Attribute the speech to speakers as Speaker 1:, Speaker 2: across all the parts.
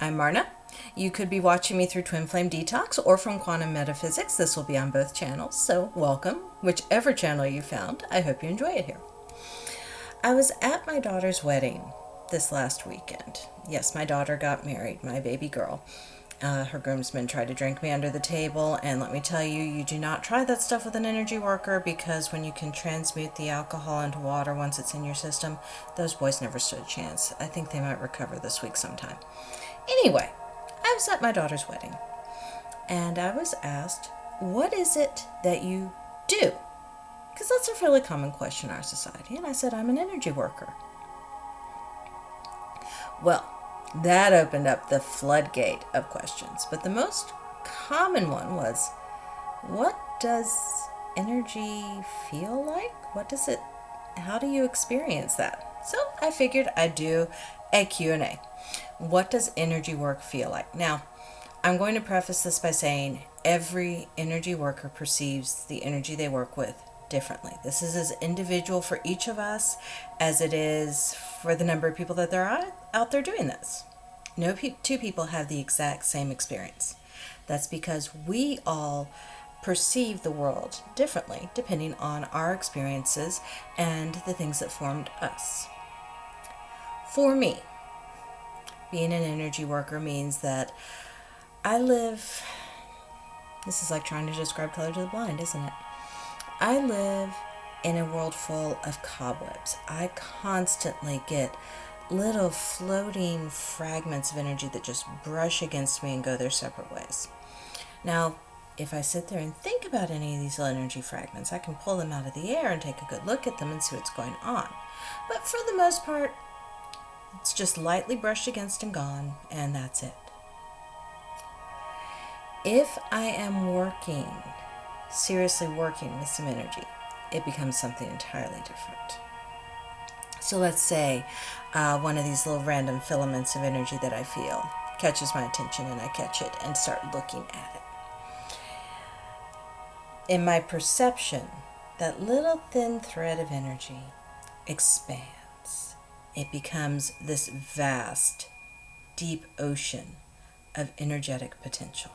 Speaker 1: I'm Marna. You could be watching me through Twin Flame Detox or from Quantum Metaphysics. This will be on both channels, so welcome. Whichever channel you found, I hope you enjoy it here. I was at my daughter's wedding this last weekend. Yes, my daughter got married, my baby girl. Her groomsmen tried to drink me under the table, and let me tell you, you do not try that stuff with an energy worker, because when you can transmute the alcohol into water once it's in your system, those boys never stood a chance. I think they might recover this week sometime. Anyway, I was at my daughter's wedding, and I was asked, what is it that you do? Because that's a fairly common question in our society, and I said, I'm an energy worker. Well, that opened up the floodgate of questions, but the most common one was, what does energy feel like? How do you experience that? So I figured I'd do a Q&A. What does energy work feel like? Now, I'm going to preface this by saying every energy worker perceives the energy they work with differently. This is as individual for each of us as it is for the number of people that there are out there doing this. No two people have the exact same experience. That's because we all perceive the world differently depending on our experiences and the things that formed us. For me, being an energy worker means that this is like trying to describe color to the blind, isn't it? I live in a world full of cobwebs. I constantly get little floating fragments of energy that just brush against me and go their separate ways. Now, if I sit there and think about any of these energy fragments, I can pull them out of the air and take a good look at them and see what's going on. But for the most part, it's just lightly brushed against and gone, and that's it. If I am seriously working with some energy, it becomes something entirely different. So let's say one of these little random filaments of energy that I feel catches my attention, and I catch it and start looking at it. In my perception, that little thin thread of energy expands. It becomes this vast, deep ocean of energetic potential.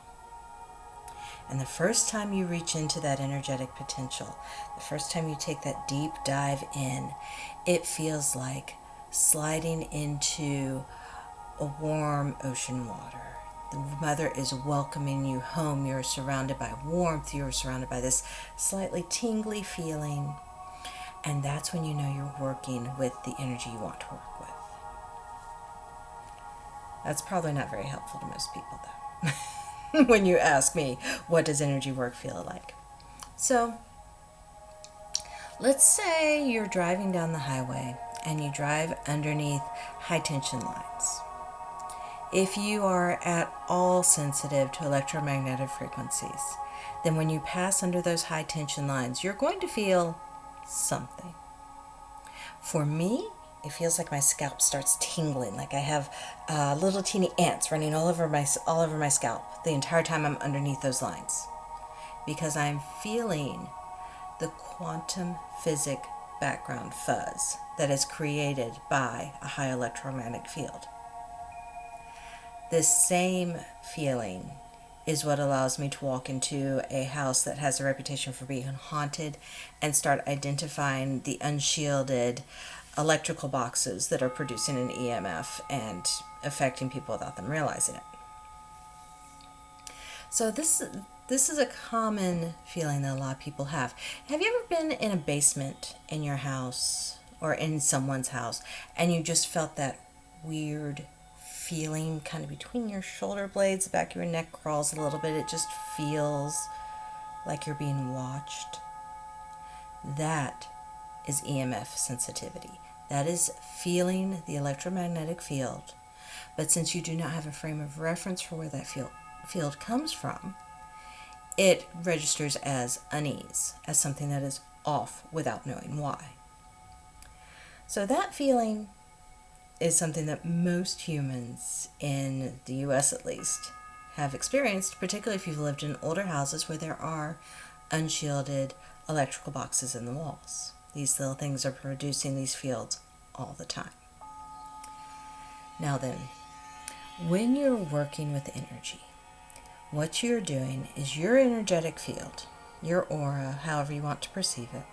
Speaker 1: And the first time you reach into that energetic potential, the first time you take that deep dive in, it feels like sliding into a warm ocean water. The mother is welcoming you home. You're surrounded by warmth. You're surrounded by this slightly tingly feeling. And that's when you know you're working with the energy you want to work with. That's probably not very helpful to most people, though. When you ask me, what does energy work feel like? So, let's say you're driving down the highway and you drive underneath high tension lines. If you are at all sensitive to electromagnetic frequencies, then when you pass under those high tension lines, you're going to feel something. For me, it feels like my scalp starts tingling, like I have little teeny ants running all over my scalp the entire time I'm underneath those lines, because I'm feeling the quantum physic background fuzz that is created by a high electromagnetic field. This same feeling is what allows me to walk into a house that has a reputation for being haunted and start identifying the unshielded electrical boxes that are producing an EMF and affecting people without them realizing it. So this is a common feeling that a lot of people have. Have you ever been in a basement in your house or in someone's house and you just felt that weird feeling kind of between your shoulder blades, the back of your neck crawls a little bit, it just feels like you're being watched? That is EMF sensitivity. That is feeling the electromagnetic field. But since you do not have a frame of reference for where that field comes from, it registers as unease, as something that is off without knowing why. So that feeling is something that most humans, in the US at least, have experienced, particularly if you've lived in older houses where there are unshielded electrical boxes in the walls. These little things are producing these fields all the time. Now then, When you're working with energy, what you're doing is your energetic field, your aura, however you want to perceive it,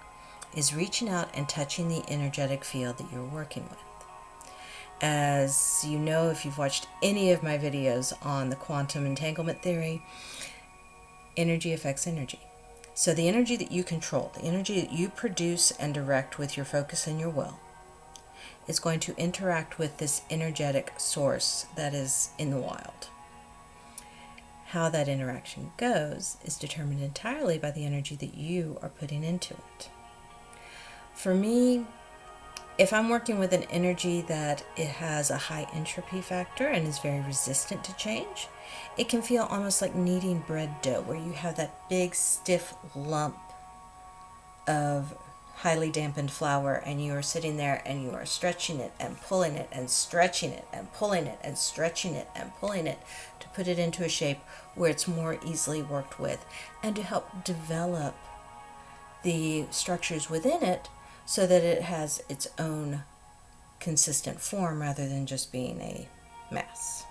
Speaker 1: is reaching out and touching the energetic field that you're working with. As you know, if you've watched any of my videos on the quantum entanglement theory, energy affects energy. So the energy that you control, the energy that you produce and direct with your focus and your will, is going to interact with this energetic source that is in the wild. How that interaction goes is determined entirely by the energy that you are putting into it. For me, if I'm working with an energy that it has a high entropy factor and is very resistant to change, it can feel almost like kneading bread dough, where you have that big stiff lump of highly dampened flour, and you are sitting there and you are stretching it and pulling it and stretching it and pulling it and stretching it and pulling it to put it into a shape where it's more easily worked with, and to help develop the structures within it so that it has its own consistent form rather than just being a mass.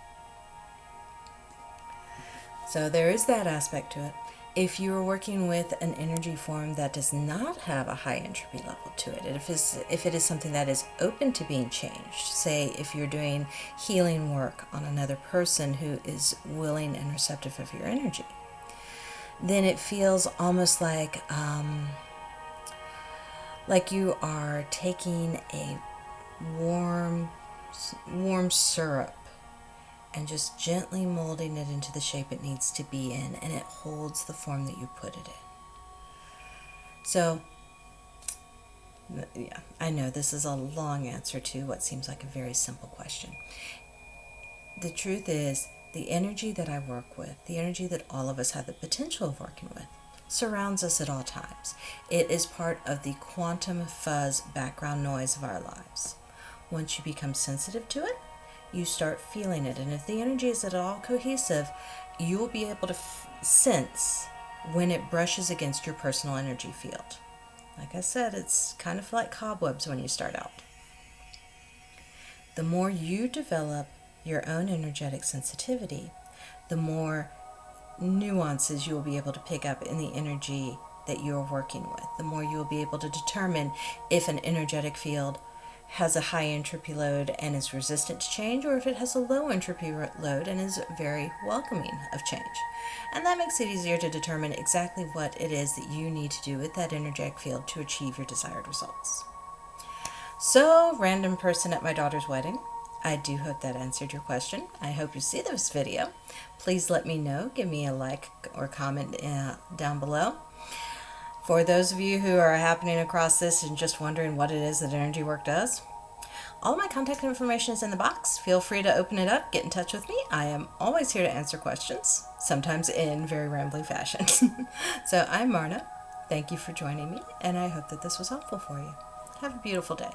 Speaker 1: So there is that aspect to it. If you are working with an energy form that does not have a high entropy level to it, if it is something that is open to being changed, say if you're doing healing work on another person who is willing and receptive of your energy, then it feels almost like you are taking a warm syrup and just gently molding it into the shape it needs to be in, and it holds the form that you put it in. So, yeah, I know this is a long answer to what seems like a very simple question. The truth is, the energy that I work with, the energy that all of us have the potential of working with, surrounds us at all times. It is part of the quantum fuzz background noise of our lives. Once you become sensitive to it, you start feeling it. And if the energy is at all cohesive, you will be able to sense when it brushes against your personal energy field. Like I said, it's kind of like cobwebs when you start out. The more you develop your own energetic sensitivity, the more nuances you will be able to pick up in the energy that you're working with. The more you will be able to determine if an energetic field has a high entropy load and is resistant to change, or if it has a low entropy load and is very welcoming of change. And that makes it easier to determine exactly what it is that you need to do with that energetic field to achieve your desired results. So, random person at my daughter's wedding, I do hope that answered your question. I hope you see this video. Please let me know. Give me a like or comment down below. For those of you who are happening across this and just wondering what it is that energy work does, all my contact information is in the box. Feel free to open it up, get in touch with me. I am always here to answer questions, sometimes in very rambling fashion. So I'm Marna. Thank you for joining me, and I hope that this was helpful for you. Have a beautiful day.